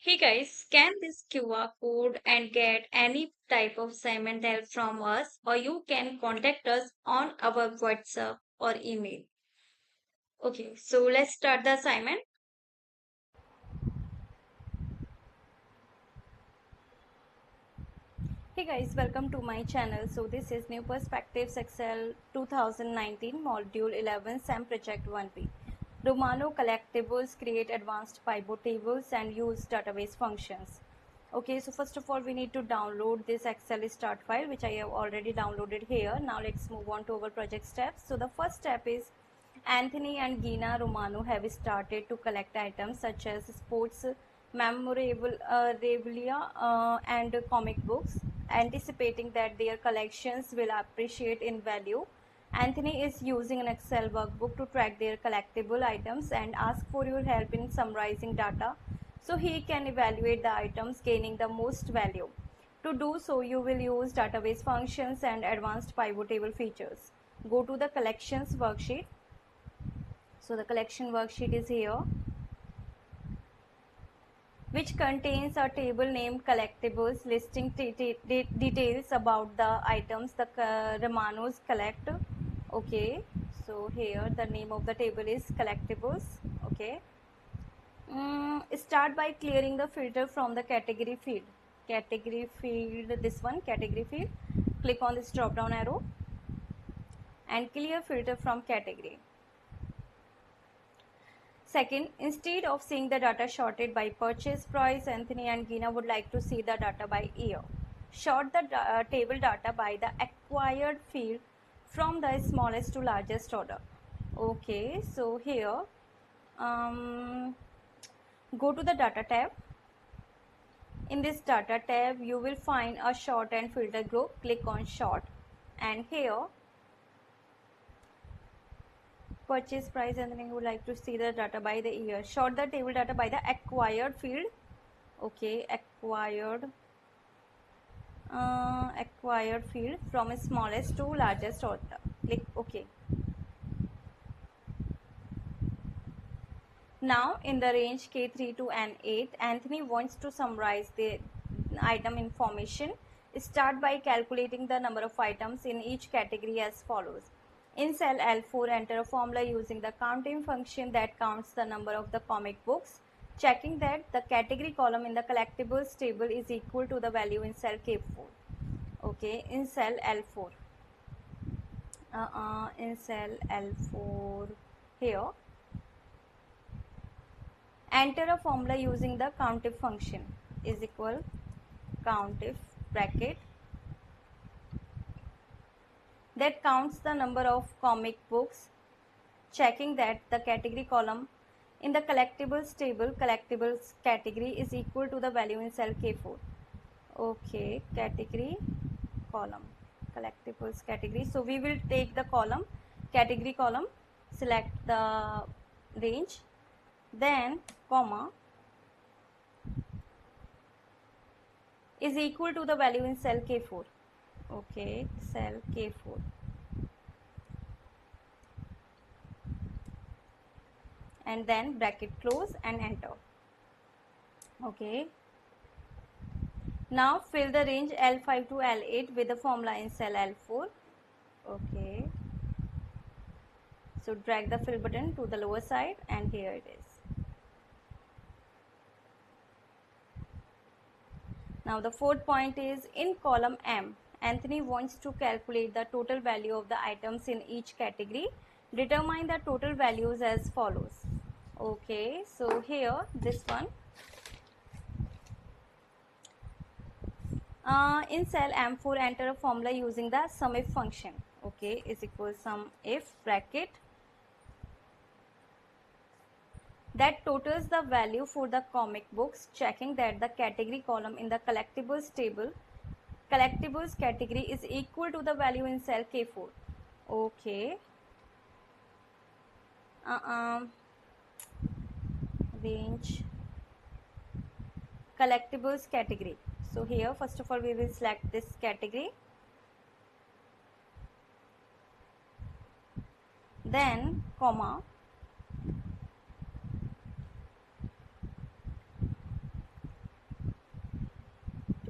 Hey guys, scan this QR code and get any type of assignment help from us, or you can contact us on our WhatsApp or email. Okay, so let's start the assignment. Hey guys, welcome to my channel. So this is New Perspectives Excel 2019 Module 11 SAM Project 1B. Romano collectibles create advanced pivot tables and use database functions. Okay, so first of all we need to download this Excel start file which I have already downloaded here. Now let's move on to our project steps. So the first step is Anthony and Gina Romano have started to collect items such as sports memorabilia and comic books, anticipating that their collections will appreciate in value. Anthony is using an Excel workbook to track their collectible items and ask for your help in summarizing data so he can evaluate the items gaining the most value. To do so, you will use database functions and advanced pivot table features. Go to the collections worksheet. So the collection worksheet is here, which contains a table named collectibles listing details about the items the Romanos collect. Okay, so here the name of the table is collectibles. Okay, start by clearing the filter from the category field. Category field, this one, category field. Click on this drop down arrow and clear filter from category. Second, instead of seeing the data sorted by purchase price, Anthony and Gina would like to see the data by year. Sort the table data by the acquired field from the smallest to largest order. Okay, so here, go to the data tab. In this data tab, you will find a sort and filter group. Click on sort, and here purchase price, and then you would like to see the data by the year. Sort the table data by the acquired field. Okay, acquired field from smallest to largest order. Click OK. Now in the range K3 to N8, Anthony wants to summarize the item information. Start by calculating the number of items in each category as follows. In cell L4, enter a formula using the counting function that counts the number of the comic books, checking that the category column in the collectibles table is equal to the value in cell K4. Okay, in cell L4. In cell L4 here, enter a formula using the countif function is equal countif bracket that counts the number of comic books, checking that the category column in the collectibles table collectibles category is equal to the value in cell K4. Okay, category column collectibles category. So we will take the column category column, select the range, then comma is equal to the value in cell K4. Okay, cell K4. And then bracket close and enter. Okay. Now fill the range L5 to L8 with the formula in cell L4. Okay. So drag the fill button to the lower side and here it is. Now the fourth point is in column M, Anthony wants to calculate the total value of the items in each category. Determine the total values as follows. Okay, so here this one. In cell M4, enter a formula using the SUMIF function. Okay, is equal sum if bracket that totals the value for the comic books, checking that the category column in the collectibles table collectibles category is equal to the value in cell K4. Okay. Range collectibles category. So here first of all we will select this category, then comma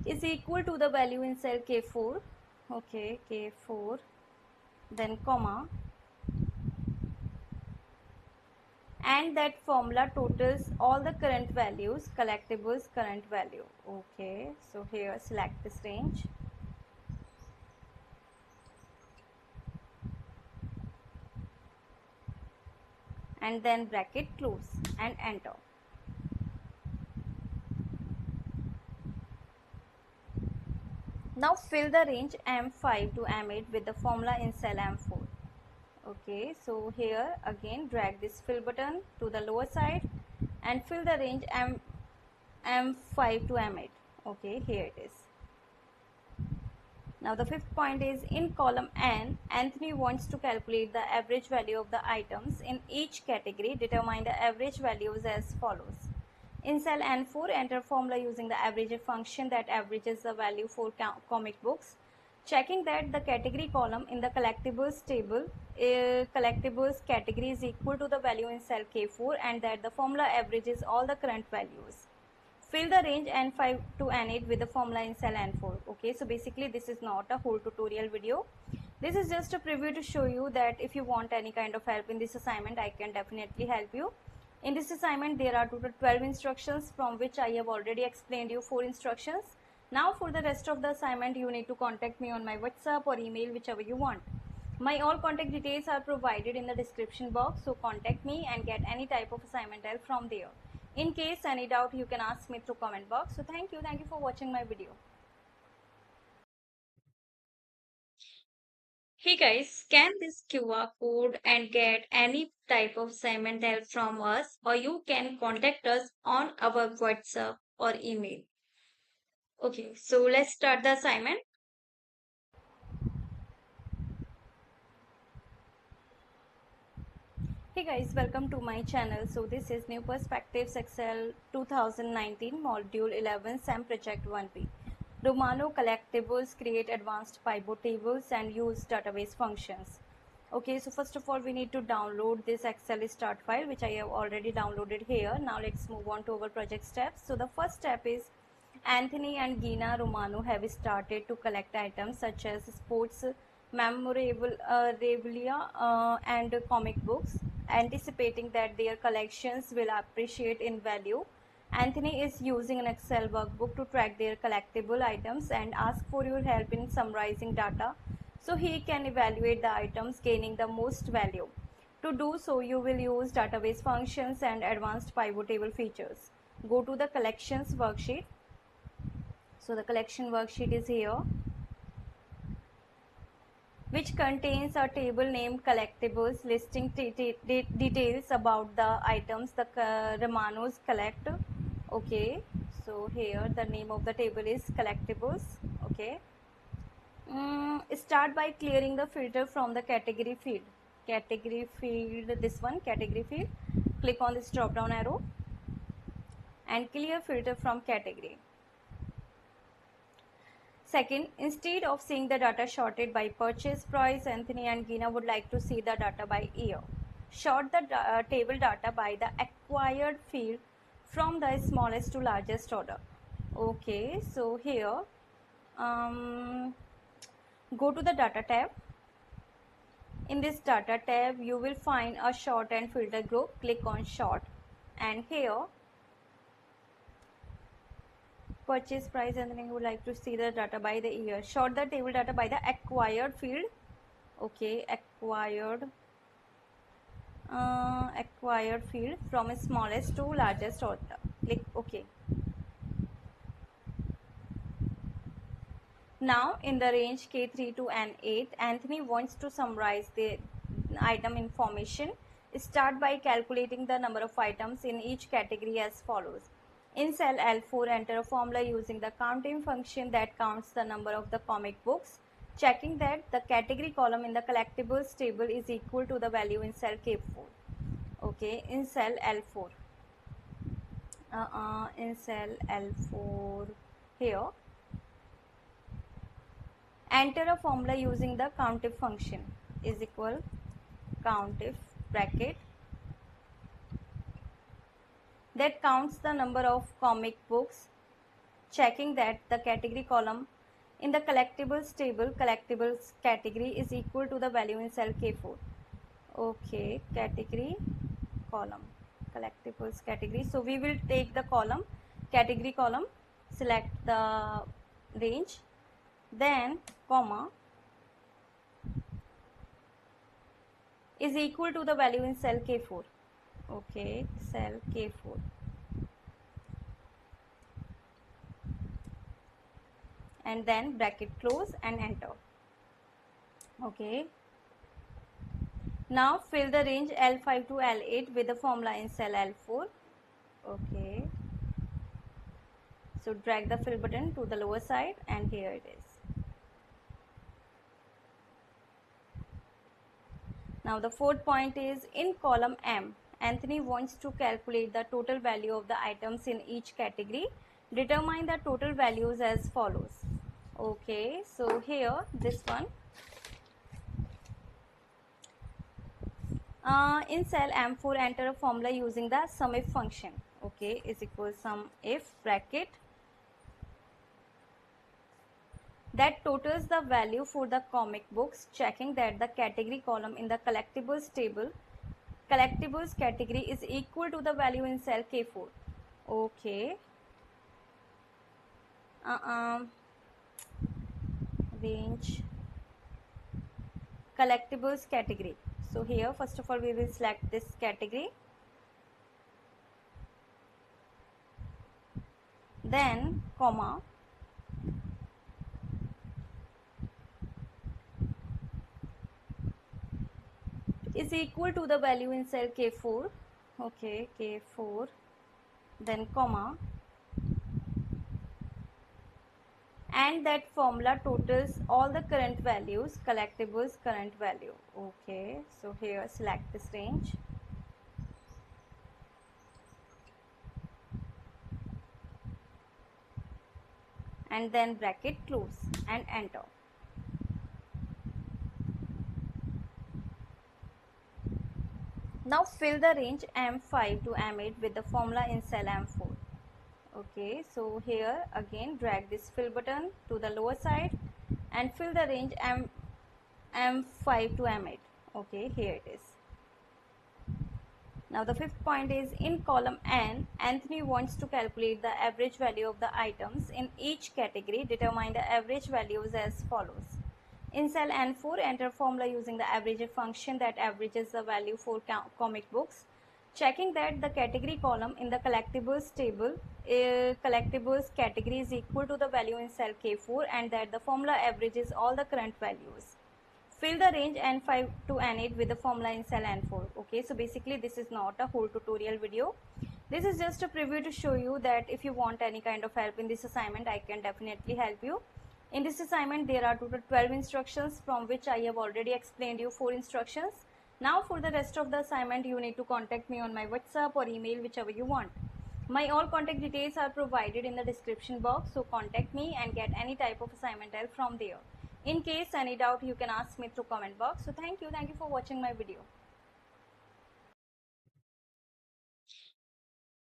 is equal to the value in cell K4. Okay, K4, then comma, and that formula totals all the current values, collectibles current value. Okay, so here select this range. And then bracket close and enter. Now fill the range M5 to M8 with the formula in cell M4. Okay, so here again drag this fill button to the lower side and fill the range M5 to M8. Okay, here it is. Now the fifth point is in column N, Anthony wants to calculate the average value of the items in each category. Determine the average values as follows. In cell N4, enter formula using the averager function that averages the value for comic books. Checking that the category column in the collectibles table, collectibles category is equal to the value in cell K4 and that the formula averages all the current values. Fill the range N5 to N8 with the formula in cell N4. Okay, so basically this is not a whole tutorial video. This is just a preview to show you that if you want any kind of help in this assignment, I can definitely help you. In this assignment, there are total 12 instructions from which I have already explained you 4 instructions. Now for the rest of the assignment, you need to contact me on my WhatsApp or email, whichever you want. My all contact details are provided in the description box, so contact me and get any type of assignment help from there. In case any doubt, you can ask me through comment box. So thank you for watching my video. Hey guys, scan this QR code and get any type of assignment help from us, or you can contact us on our WhatsApp or email. Okay, so let's start the assignment. Hey guys, welcome to my channel. So this is New Perspectives Excel 2019 Module 11 SAM Project 1B. Romano collectibles create advanced pivot tables and use database functions. Okay, so first of all we need to download this Excel start file which I have already downloaded here. Now let's move on to our project steps. So the first step is Anthony and Gina Romano have started to collect items such as sports memorabilia and comic books, anticipating that their collections will appreciate in value. Anthony is using an Excel workbook to track their collectible items and ask for your help in summarizing data so he can evaluate the items gaining the most value. To do so, you will use database functions and advanced pivot table features. Go to the collections worksheet. So the collection worksheet is here, which contains a table named collectibles listing details about the items the Romanos collect. Okay, so here the name of the table is collectibles. Okay, start by clearing the filter from the category field. Category field, this one, category field. Click on this drop down arrow and clear filter from category. Second, instead of seeing the data sorted by purchase price, Anthony and Gina would like to see the data by year. Sort the table data by the acquired field from the smallest to largest order. Okay, so here, go to the data tab. In this data tab, you will find a sort and filter group. Click on sort, and here purchase price, and then you would like to see the data by the year. Sort the table data by the acquired field. Okay, acquired field from smallest to largest order. Click OK. Now in the range K3 to N8, Anthony wants to summarize the item information. Start by calculating the number of items in each category as follows. In cell L4, enter a formula using the counting function that counts the number of the comic books, checking that the category column in the collectibles table is equal to the value in cell K4. Okay, in cell L4. In cell L4 here, enter a formula using the countif function is equal countif bracket that counts the number of comic books, checking that the category column in the collectibles table, collectibles category is equal to the value in cell K4. Okay, category column, collectibles category. So we will take the column, category column, select the range, then comma is equal to the value in cell K4. Okay, cell K4. And then bracket close and enter. Okay. Now fill the range L5 to L8 with the formula in cell L4. Okay. So drag the fill button to the lower side and here it is. Now the fourth point is in column M, Anthony wants to calculate the total value of the items in each category. Determine the total values as follows. Okay, so here this one. In cell M4 enter a formula using the SUMIF function. Okay, is equal SUMIF bracket that totals the value for the comic books, checking that the category column in the collectibles table, collectibles category is equal to the value in cell K4. Okay. Range collectibles category. So here first of all we will select this category, then comma is equal to the value in cell K4. Okay, K4, then comma, and that formula totals all the current values, collectibles current value. Okay, so here select this range, and then bracket close and enter. Now fill the range M5 to M8 with the formula in cell M4. Okay, so here again drag this fill button to the lower side and fill the range M5 to M8. Okay, here it is. Now the fifth point is in column N, Anthony wants to calculate the average value of the items in each category. Determine the average values as follows. In cell N4, enter formula using the averager function that averages the value for comic books, checking that the category column in the collectibles table, collectibles category is equal to the value in cell K4 and that the formula averages all the current values. Fill the range N5 to N8 with the formula in cell N4. Okay, so basically this is not a whole tutorial video. This is just a preview to show you that if you want any kind of help in this assignment, I can definitely help you. In this assignment, there are total 12 instructions from which I have already explained you 4 instructions. Now for the rest of the assignment, you need to contact me on my WhatsApp or email, whichever you want. My all contact details are provided in the description box, so contact me and get any type of assignment help from there. In case any doubt, you can ask me through comment box. So thank you for watching my video.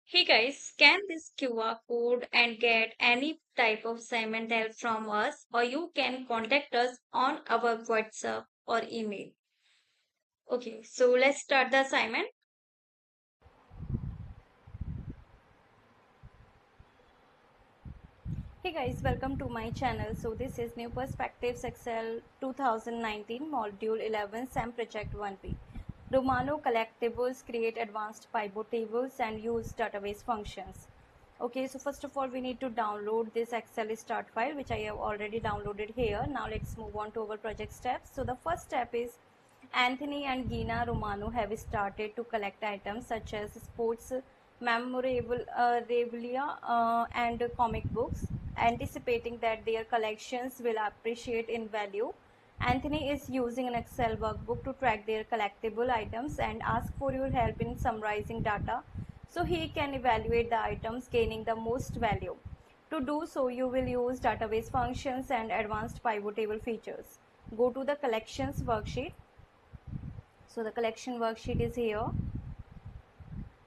Hey guys, scan this QR code and get any type of assignment help from us, or you can contact us on our WhatsApp or email. Okay, so let's start the assignment. Hey guys, welcome to my channel. So this is New Perspectives Excel 2019 Module 11 SAM Project 1B. Romano collectibles, create advanced pivot tables and use database functions. Okay, so first of all we need to download this Excel start file which I have already downloaded here. Now let's move on to our project steps. So the first step is Anthony and Gina Romano have started to collect items such as sports memorabilia and comic books, anticipating that their collections will appreciate in value. Anthony is using an Excel workbook to track their collectible items and ask for your help in summarizing data so he can evaluate the items gaining the most value. To do so, you will use database functions and advanced pivot table features. Go to the collections worksheet. So the collection worksheet is here.